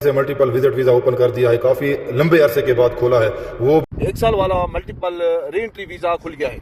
से multiple visit visa open कर दिया है, काफी लंबे अरसे के बाद खोला है। वो 1 साल वाला मल्टीपल री एंट्री वीजा खुल गया है।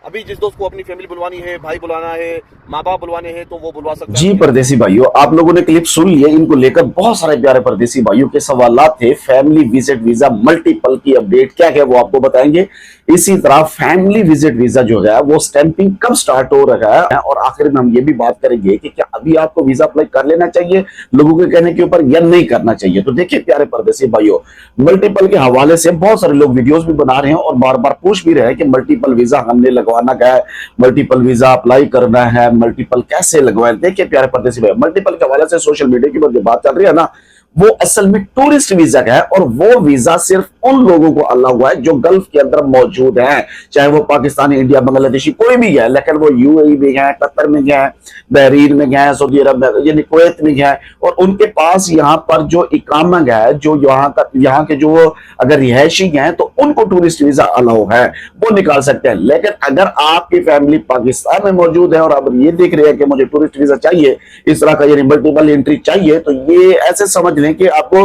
अभी जिस दोस्त को अपनी फैमिली बुलवानी है, भाई बुलाना है, माँ बाप बुलवाने हैं, तो वो बुलवा सकते हैं। जी परदेसी भाइयों, आप लोगों ने क्लिप सुन लिए। इनको लेकर बहुत सारे प्यारे परदेसी भाइयों के सवालात थे। फैमिली विजिट वीजा मल्टीपल की अपडेट क्या है वो आपको बताएंगे। इसी तरह फैमिली विजिट वीजा जो है वो स्टैंपिंग कब स्टार्ट हो रहा है, और आखिर में हम ये भी बात करेंगे कि क्या अभी आपको वीजा अप्लाई कर लेना चाहिए लोगों के कहने के ऊपर या नहीं करना चाहिए। तो देखिए प्यारे परदेसी भाइयों, मल्टीपल के हवाले से बहुत सारे लोग वीडियोस भी बना रहे हैं और बार बार पूछ भी रहे हैं कि मल्टीपल वीजा हमने लगवाना है, मल्टीपल वीजा अप्लाई करना है, मल्टीपल कैसे लगवाएं। देखिए प्यारे परदेसी भाई, मल्टीपल के हवाले से सोशल मीडिया की जो बात चल रही है ना, वो असल में टूरिस्ट वीजा का है, और वो वीजा सिर्फ उन लोगों को अलाउ हुआ है जो गल्फ के अंदर मौजूद हैं, चाहे वो पाकिस्तानी, इंडिया, बांग्लादेशी कोई भी है, लेकिन वो यूएई में है, कतर में है, बहरीन में है, सऊदी अरब में यानी कुवैत में है, और उनके पास यहाँ पर जो इकामा है, जो यहाँ के जो अगर रिहायशी हैं, तो उनको टूरिस्ट वीजा अलाउ है, वो निकाल सकते हैं। लेकिन अगर आपकी फैमिली पाकिस्तान में मौजूद है और आप ये देख रहे हैं कि मुझे टूरिस्ट वीजा चाहिए, इस तरह का यानी मल्टीपल एंट्री चाहिए, तो ये ऐसे समझ लें कि आपको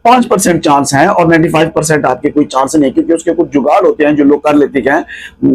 5% चांस है और 95% आपके कोई चांस नहीं, क्योंकि उसके कुछ जुगाड़ होते हैं जो लोग कर लेते हैं।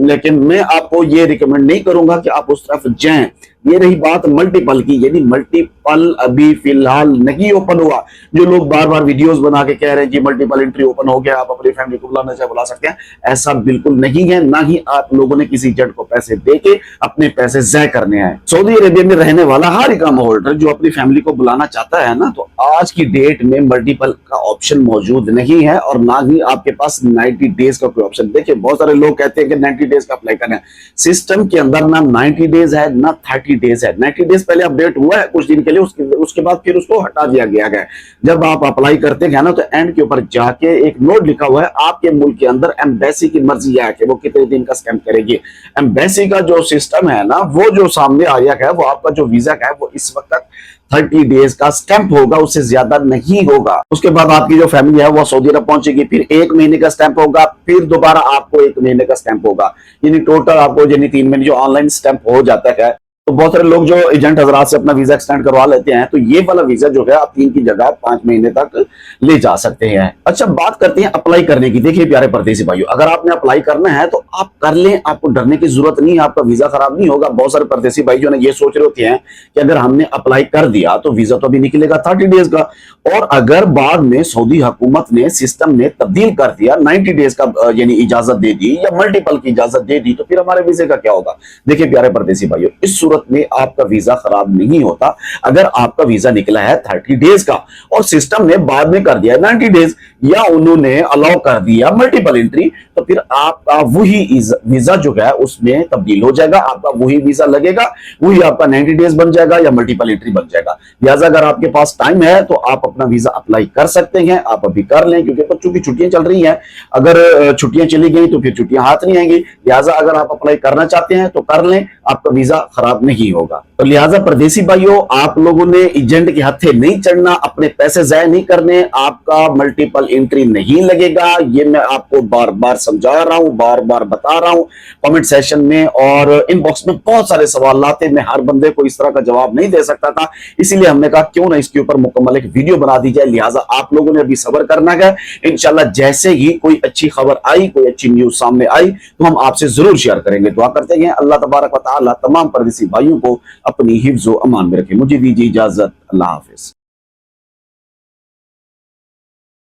लेकिन मैं आपको ये रिकमेंड नहीं करूंगा कि आप उस तरफ जाएं। ये रही बात मल्टीपल की, यानी मल्टीपल अभी फिलहाल नहीं ओपन हुआ। जो लोग बार बार वीडियोस बना के कह रहे हैं कि मल्टीपल एंट्री ओपन हो गया, आप अपनी फैमिली को बुलाना चाहे बुला सकते हैं, ऐसा बिल्कुल नहीं है। ना ही आप लोगों ने किसी जट को पैसे देके अपने पैसे ज़ाय करने हैं। सऊदी अरेबिया में रहने वाला हर इकामा होल्डर जो अपनी फैमिली को बुलाना चाहता है ना, तो आज की डेट में मल्टीपल का ऑप्शन मौजूद नहीं है, और ना ही आपके पास 90 डेज का कोई ऑप्शन। देखिए बहुत सारे लोग कहते हैं कि 90 डेज का अप्लाई करना है। सिस्टम के अंदर ना 90 डेज है ना 30 डेज है। 90 डेज पहले अपडेट हुआ है कुछ दिन के लिए, उसके बाद फिर उसको हटा दिया गया है। जब आप अप्लाई करते हैं ना, तो एंड के ऊपर जाके एक नोट लिखा हुआ है, आपके मुल्क के अंदर एम्बेसी की मर्जी है कि वो कितने दिन का स्टैंप करेगी। एम्बेसी का जो सिस्टम है ना, वो जो सामने आ गया है, वो आपका जो वीजा है वो इस वक्त 30 डेज का स्टैंप होगा, उससे ज्यादा नहीं होगा। उसके बाद आपकी जो फैमिली है वो सऊदी अरब पहुंचेगी, फिर 1 महीने का स्टैंप होगा, फिर दोबारा आपको 1 महीने का स्टैंप होगा, यानी टोटल आपको यानी 3 महीने जो ऑनलाइन स्टैंप हो जाता है। तो बहुत सारे लोग जो एजेंट हजरात से अपना वीजा एक्सटेंड करवा लेते हैं, तो ये वाला वीजा जो है आप 3 की जगह 5 महीने तक ले जा सकते हैं। अच्छा, बात करते हैं अप्लाई करने की। देखिए प्यारे परदेसी भाइयों, अगर आपने अप्लाई करना है तो आप कर लें, आपको डरने की जरूरत नहीं है, आपका वीजा खराब नहीं होगा। बहुत सारे परदेसी भाई जो ने ये सोच रहे होते हैं कि अगर हमने अप्लाई कर दिया तो वीजा तो अभी निकलेगा 30 डेज का, और अगर बाद में सऊदी हुकूमत ने सिस्टम ने तब्दील कर दिया, 90 डेज का यानी इजाजत दे दी या मल्टीपल की इजाजत दे दी, तो फिर हमारे वीजे का क्या होगा। देखिए प्यारे परदेसी भाइयों, इस सूरत में आपका वीजा खराब नहीं होता। अगर आपका वीजा निकला है 30 डेज का और सिस्टम ने बाद में कर दिया 90 डेज, या उन्होंने अलाउ कर दिया मल्टीपल एंट्री, तो फिर आपका वही वीजा जो है उसमें तब्दील हो जाएगा, आपका वही वीजा लगेगा, वही आपका 90 डेज बन जाएगा या मल्टीपल एंट्री बन जाएगा। लिहाजा अगर आपके पास टाइम है तो आप अपना वीजा अप्लाई कर सकते हैं, आप अभी कर लें, क्योंकि बच्चों की छुट्टियां चल रही हैं। अगर छुट्टियां चली गई तो फिर छुट्टियां हाथ नहीं आएंगी। लिहाजा अगर आप अप्लाई करना चाहते हैं तो कर लें, आपका वीजा खराब नहीं होगा। तो लिहाजा परदेसी भाइयों, आप लोगों ने एजेंट के हत्थे नहीं चढ़ना, अपने पैसे जाया नहीं करने, आपका मल्टीपल एंट्री नहीं लगेगा। ये मैं आपको बार बार समझा रहा हूं, बार बार बता रहा हूं। कमेंट सेशन में और इनबॉक्स में बहुत सारे सवाल आते, मैं हर बंदे को इस तरह का जवाब नहीं दे सकता था, इसीलिए हमने कहा क्यों ना इसके ऊपर मुकम्मल एक वीडियो बना दी जाए। लिहाजा आप लोगों ने अभी सब्र करना है। इंशाल्लाह जैसे ही कोई अच्छी खबर आई, कोई अच्छी न्यूज सामने आई, तो हम आपसे जरूर शेयर करेंगे। दुआ करते हैं अल्लाह तबारक व तआला तमाम परदेसी भाइयों को अपनी हिफ्ज़ व अमान में रखे। मुझे दीजिए इजाजत, अल्लाह हाफिज।